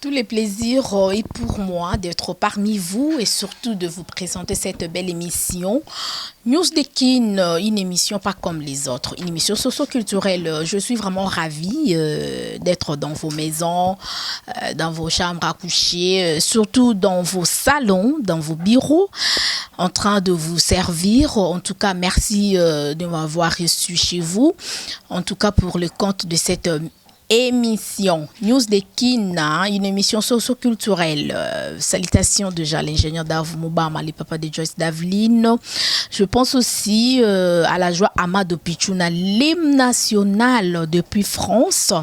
Tous les plaisirs est pour moi d'être parmi vous et surtout de vous présenter cette belle émission. News Dekin, une émission pas comme les autres, une émission socio-culturelle. Je suis vraiment ravie d'être dans vos maisons, dans vos chambres à coucher, surtout dans vos salons, dans vos bureaux, en train de vous servir. En tout cas, merci de m'avoir reçu chez vous. En tout cas, pour le compte de cette émission News Dekin, une émission socio-culturelle. Salutations déjà à l'ingénieur Dave Moubama, le papa de Joyce Daveline. Je pense aussi à la joie Amadou Pichouna, l'hymne national depuis France,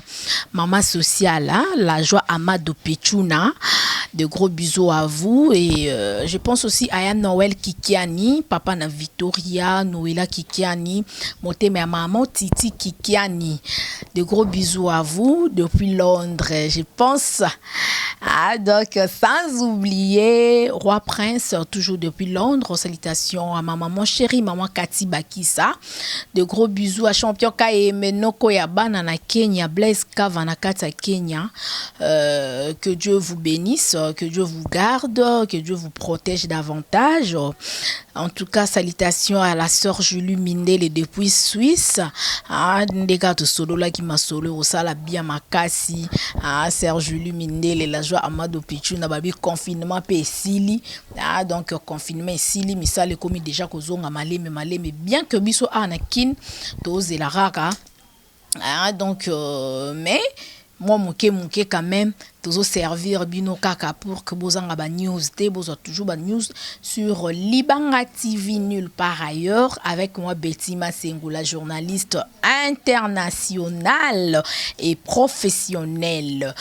maman sociale, hein, la joie Amadou Pichouna. De gros bisous à vous. Et je pense aussi à Yann Noël Kikiani, papa na Victoria, Noëlla Kikiani, moté ma maman Titi Kikiani. De gros bisous à vous depuis Londres, je pense. Ah, donc, sans oublier Roi Prince, toujours depuis Londres. Salutations à ma maman chérie, maman Kati Bakissa. De gros bisous à Champion Kaeme Noko Yabana na Kenya, Blaise Kavanakata Kenya. Que Dieu vous bénisse, que Dieu vous garde, que Dieu vous protège davantage. En tout cas, salutations à la sœur Julie Mindele depuis Suisse. Ah, ndeka to solo la qui m'a solo au sala bien makasi. Ah, sœur Julie Mindele, la joie Amadou Pichouna babi confinement pe sili. Ah, donc confinement sili misale komi déjà kozonga maleme bien que biso anakin toze la raka. Ah, donc mais moi mouké quand même toujours servir bino kaka pour que bozanga ba news te bozo toujours ba news sur Libanga TV nulle part ailleurs avec moi Betty Masengo, la journaliste internationale et professionnelle.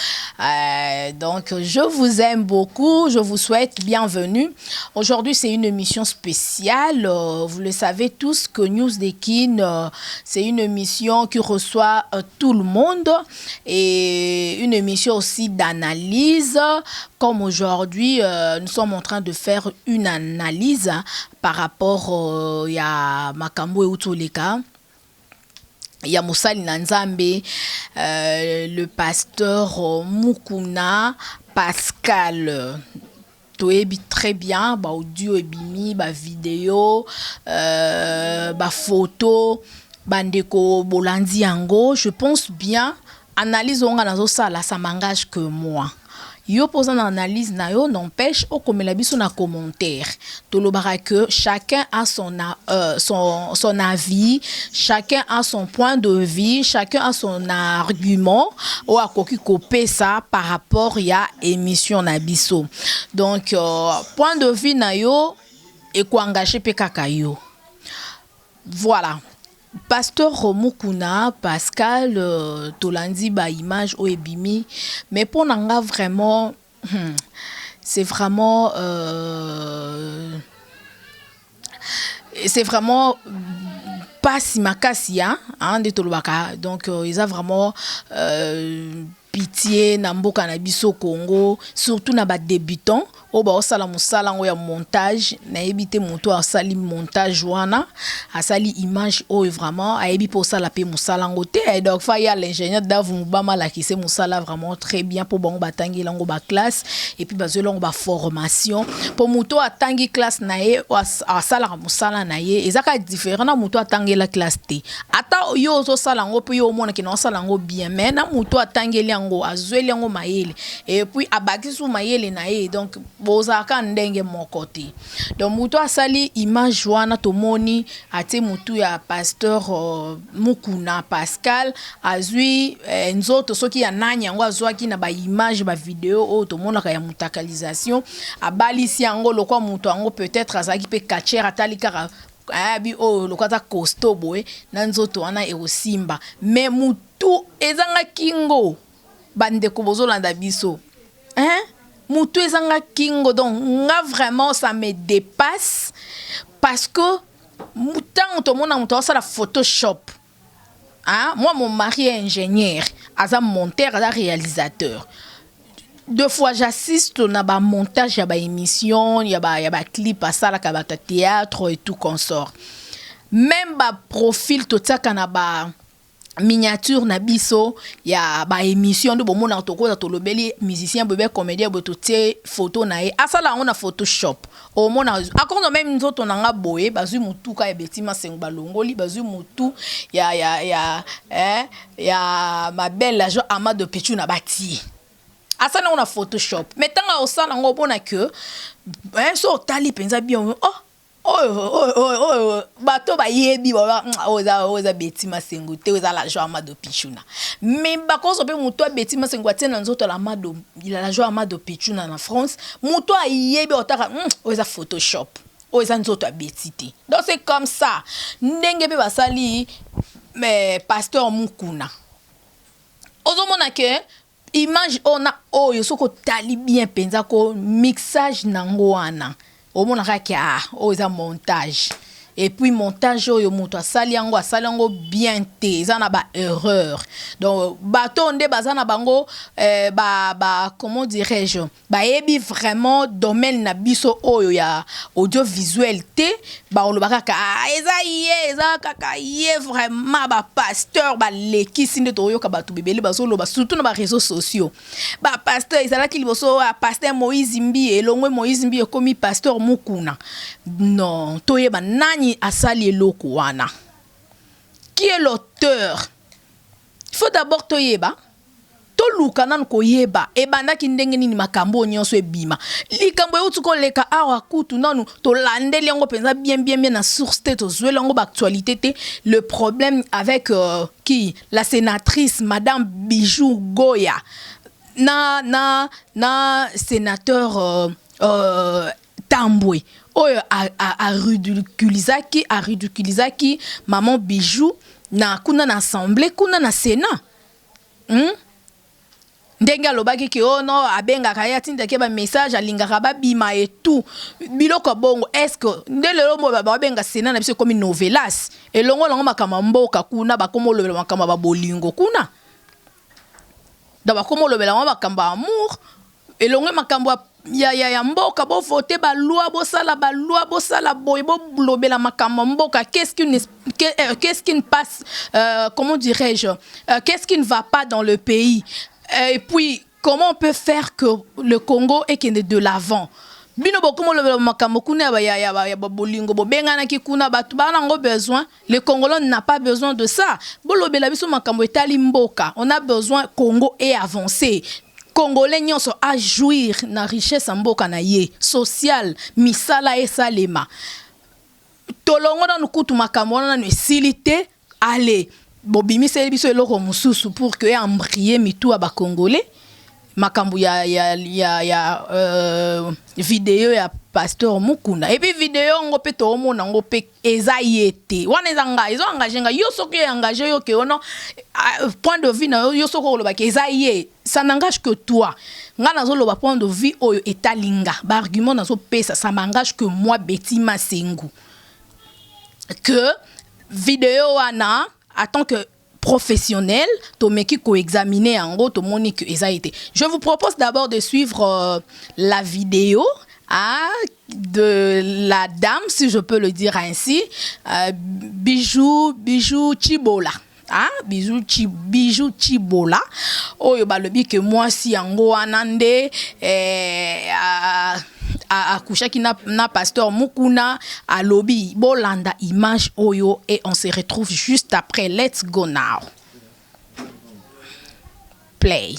Donc je vous aime beaucoup, je vous souhaite bienvenue. Aujourd'hui c'est une émission spéciale, vous le savez tous que News Dekin c'est une émission qui reçoit tout le monde et une émission aussi d'analyse, comme aujourd'hui nous sommes en train de faire une analyse par rapport à Makambo et Utoleka. Il y a Moussali Nanzambe, le pasteur Mukuna Pascal. Très bien, bah audio et bimi, bah vidéo, bah photo, bandeko bolandi yango. Je pense bien. Analyse on a ça, ça m'engage que moi. Yo posant analyse na yo n'empêche au comme la biso na commentaire. To lo que chacun a son avis, chacun a son point de vue, chacun a son argument ou a koki kopé ça par rapport à émission na biso. Donc point de vue na yo et ko engager pe kaka yo. Voilà. Pasteur Mukuna Pascal Tolandi ba image o ebimi mais pour nanga vraiment c'est vraiment pas si makasi hein de tolobaka donc ils a vraiment pitié na mboka na biso Congo surtout na ba débutants o ba osala musala ngo ya montage na ebité moto asali montage wana asali image o vraiment ayebi po sala pe musala ngo te donc fa ya l'ingénieur Dave Moubama la qui c'est musala vraiment très bien pour bon batangi lango ba classe et puis bazelo ngo ba formation pour moto atangi classe na ye asala musala na ye ezaka différent na moto atangi la classe te ata yo zo sala ngo pe yo mona ki na sala ngo bien mais na moto atangi ngo azweli ngo mayele et puis abaki sou mayele na ye donc bozaka ndenge mon côté donc muto asali image wana tomoni ate mutu ya pasteur Mukuna Pascal azui nzoto soki ya nani yango azwaki na ba image ba vidéo o tomona ka ya mutakalisation abalisi yango lokwa mutu yango peut-être azaki pe kacher atalikara abi o lokata costo boy na nzoto wana e osimba mais mutu ezanga kingo bandeko bozolanda biso hein mutu ezanga kingo donc nga vraiment ça me dépasse parce que mutant to mona mutu ça la Photoshop hein moi mon mari est ingénieur aza monteur aza réalisateur deux fois j'assiste na ba montage ya ba émission ya ba clip à ça la kabata théâtre et tout consort même ba profil to tsaka na ba miniature na biso ya ba émission de bomona tokoza tolobeli musicien bébé comédien bototie photo na ye asala on a photoshop o mona akondo même nzoto nanga boye bazui mutuka ya betima sengo balongoli bazui mutu ya ma belle agent Amado Pichu na bati asala on a photoshop metanga osala ngo bona que so tali penza bien bato ba yebi oza betima sengo te oza la joie Amado Pichuna mais bakozo pe muto betima sengo atena nzoto la Amado la joie Amado Pichuna na France muto a yebi otaka oza photoshop oza nzoto betité donc c'est comme ça ndenge pe basali mais pasteur Mukuna ozomona ke image ona oyo soko tali bien penza ko mixage nango wana au monde a montage et puis montage yo moto asali yango bien te za na ba erreur donc bato nde bazana bango comment dirais-je ba ebi vraiment domaine na biso oyo ya audiovisuel te ba olobaka eza kaka ye vraiment ba pasteur ba lekisi nde to yoka bato bebele bazoloba surtout na ba réseaux sociaux ba pasteur ezala ki liboso pasteur Moïse Mbi elongwe Moïse Mbi komi pasteur Mukuna non toyeba nani asali eloko wana qui est l'auteur il faut d'abord toyeba to luka nan ko yeba e banda ki ndenge nini makambo nyonso ebima likambo eutu ko leka awa kutu nanu to landeli yango penza bien na source te to zwela yango ba actualité te le problème avec qui la sénatrice madame Bijou Goya na sénateur Tambwe oyo a ridiculisaki maman Bijou na kuna na assemblée kuna na Sénat ndenge alobaki ke no abenga kaya tinda ke ba message alingaka ba bima et tout biloko bongo est-ce que ndelelo mo ba benga Sénat na biso comme novelas elongo longo makama mboka kuna bakomo lobela makama ba bolingo kuna da bakomo lobela makamba amour elongo makambo ya mboka bo voter ba loi bo sala boy bo lobela makambo mboka qu'est-ce qui ne passe comment dirais-je qu'est-ce qui ne va pas dans le pays et puis comment on peut faire que le Congo est de l'avant bino bokomo lobela makambo kuna ya bolingo bo bengana ki kuna batu bana ngo besoin le Congolais n'a pas besoin de ça bo lobela biso makambo etali mboka on a besoin Congo est avancé Congolais nyonso a jouir na richesse mboka na ye social misala esalema tolongo na nukutu makambo na nusilité allez bobimise biso eloko mususu pour que embrier mitu aba Congolais makambo ya vidéo ya pasteur Mukuna et puis vidéo ngo pe to mona ngo pe eza yete wana ezanga izo engagé nga yo soko engagé yo ke ono point de vue na yo soko loba ke eza ye ça n'engage que toi nga nazo loba point de vue oyo etalinga ba argument nazo pesa ça m'engage que moi Betima Sengu que vidéo wana attend que professionnel, tomeki ko examiner en gros to monique été. Je vous propose d'abord de suivre la vidéo de la dame, si je peux le dire ainsi, Bijou Chibola. Bijou Chibola. Oyo balobi que moi si yango anande akushaki na pasteur Mukuna a lobby bolanda image oyo et on se retrouve juste après. Let's go now. Play.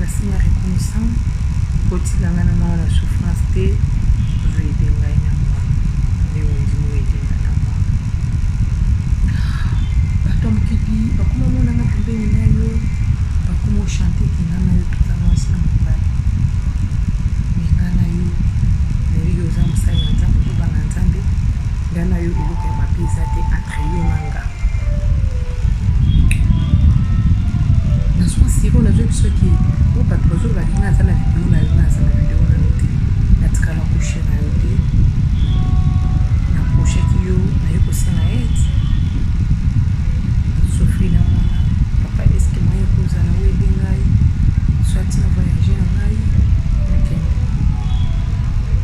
Signa ce qui au pas trop la ligne ça la vidéo la vidéo na noté na tikala coucher na yoté na projet qui yo na yo kosa na et souffrir na mwana papa est-ce que moi yo koza na wedding ngai soit na voyager na ngai OK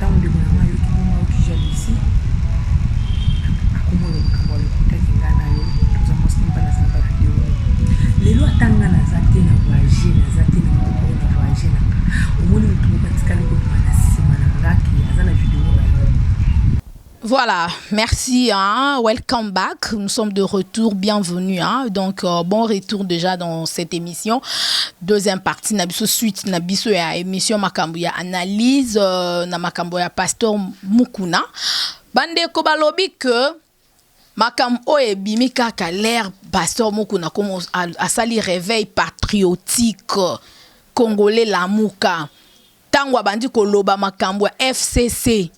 tant de mwana yo qui moi qui jalousie akomo le kambole kutaki ngana yo tuza moskin bana sa vidéo lelo atanga na zate na voyager na zate na moko na voyager na omoni mutu batikali ko na sima na ngaki azana vidéo na yo. Voilà, merci, hein. Welcome back. Nous sommes de retour, bienvenue. Hein. Donc, bon retour déjà dans cette émission. Deuxième partie, Nabiso suite, Nabiso ya émission Makambuya analyse, na Makambuya Pasteur Mukuna. Bande ko balobi que Makam oye bimi kaka l'air Pasteur Mukuna comme à sali réveil patriotique congolais la muka. Tangwa bandi ko loba Makambuya FCC.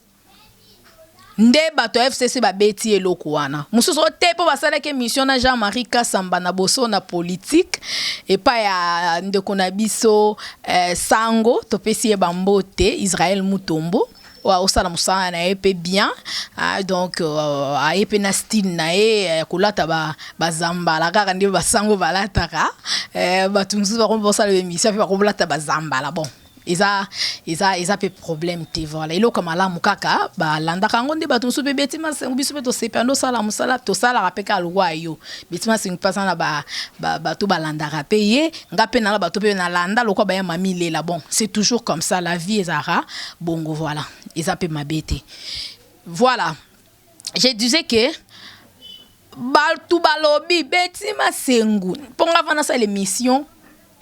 Nde bato FCC ba beti eloko wana mususu te po basala ke mission na Jean-Marie Kasamba na boso na politique et pa ya ndeko na biso sango topesi e bambote Israël Mutombo wa osala musana na epe bien donc a epe na style na e kolata ba zambala kaka ndi ba sango balataka batu mususu ba kombosa le mission pe ba kombolata ba zambala bon Isa pe problème te voilà ilo comme la mukaka ba landa kango nde batu so beti ma sengu biso to sependo sala musala to sala rapeka lwa yo beti ma sengu pasana ba to balanda rapeye ngape na ba to pe na landa lokwa ba ya mamile la bon c'est toujours comme ça la vie ezara bongo voilà isa pe mabete voilà je disais que baltu balobi beti ma sengu ponga vana sa l'émission.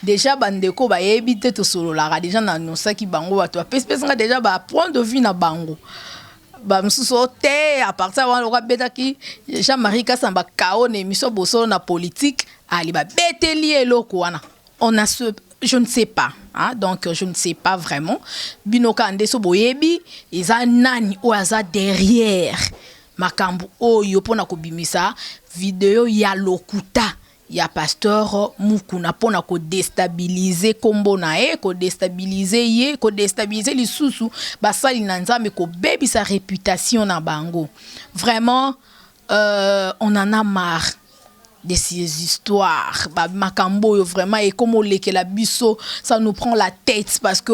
Déjà bandeko ba yebite to solo la déjà na nosa ki bango bato pespesa nga déjà ba point de vue na bango ba msuso te à partir wa lokwa beta ki Jean-Marie Kasamba kao na émission boso na politique ali ba beteli eloko wana on a ce je ne sais pas hein donc je ne sais pas vraiment binoka ndeso boyebi eza nani o aza derrière makambu oyo pona ko bimisa vidéo ya lokuta ya Pasteur Mukuna pona ko déstabiliser kombo na e ko déstabiliser ye ko déstabiliser lisusu basali na nzambe ko bebi sa réputation na bango vraiment on en a marre de ces histoires ba makambo yo vraiment et comme leke la biso ça nous prend la tête parce que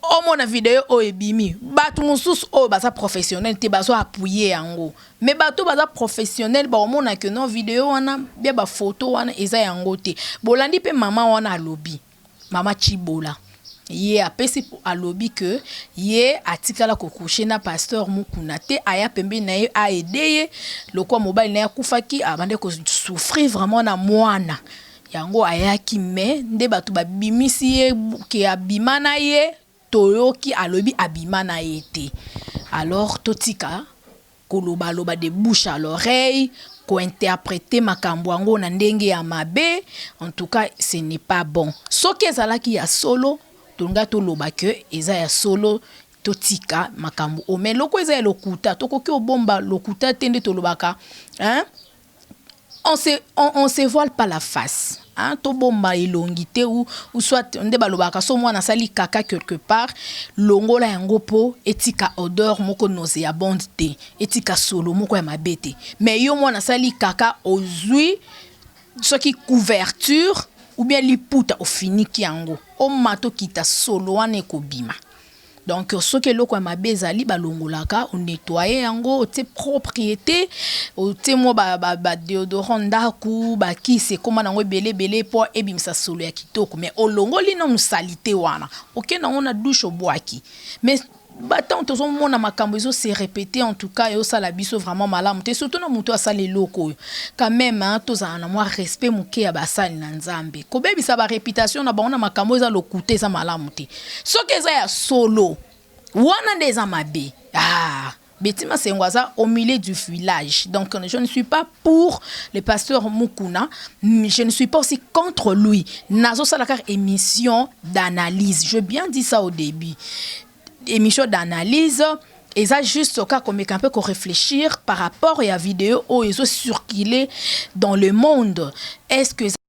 au mon vidéo o ebimi batu mususu o baza professionnel te bazo appuyer yango mais batu baza professionnel ba omona que non vidéo wana bien ba photo wana eza yango te bolandi pe mama wana alobi mama Chibola ye apesi a lobby que ye atikala ko coucher na Pasteur Mukuna te aya pembe na ye a aider lokwa mobile na ya kufaki abande ko souffrir vraiment na mwana yango ayaki me nde batu ba bimisi ye ke abima na ye toyoki alobi abima na été alors totika koloba loba de bouche à l'oreille ko interpréter makambo ngo na ndenge ya mabe en tout cas ce n'est pas bon soki ezalaki ya solo tonga to loba que eza ya solo totika makambo o mais loko eza lokuta tokoki obomba lokuta tende to lobaka hein on se voile pas la face hein to bomba elongité ou soit nde balobaka so mwana sali kaka quelque part longola yango po etika odeur moko nauséabonde te etika solo moko ya mabete mais yo mwana sali kaka ozui soki couverture ou bien liputa ofiniki yango o mato kita solo wane ko bima. Donc ce que loko mabezali balongolaka on nettoyer yango te propriété o te mo ba déodorant ndaku ba ki c'est comment nango belé pour ebimisa solo ya kitoko mais olongoli na musalité wana OK na on a douche obwaki mais batant to mona makambo ezo se répéter en tout cas et ça la biso vraiment malamu te surtout na muto asali loko quand même hein to za na moi respect muke ya basali na nzambe ko bebisa ba réputation na baona makambo eza lokuté za malamu te soki eza ya solo wana ndeza mabe Betima Sengwaza au milieu du village. Donc je ne suis pas pour le pasteur Mukuna, mais je ne suis pas aussi contre lui. Nazo salakar émission d'analyse. Je bien dit ça au début. Émission d'analyse et ça juste au cas comme un peu qu'on réfléchir par rapport à la vidéo où ils ont circulé dans le monde. Est-ce que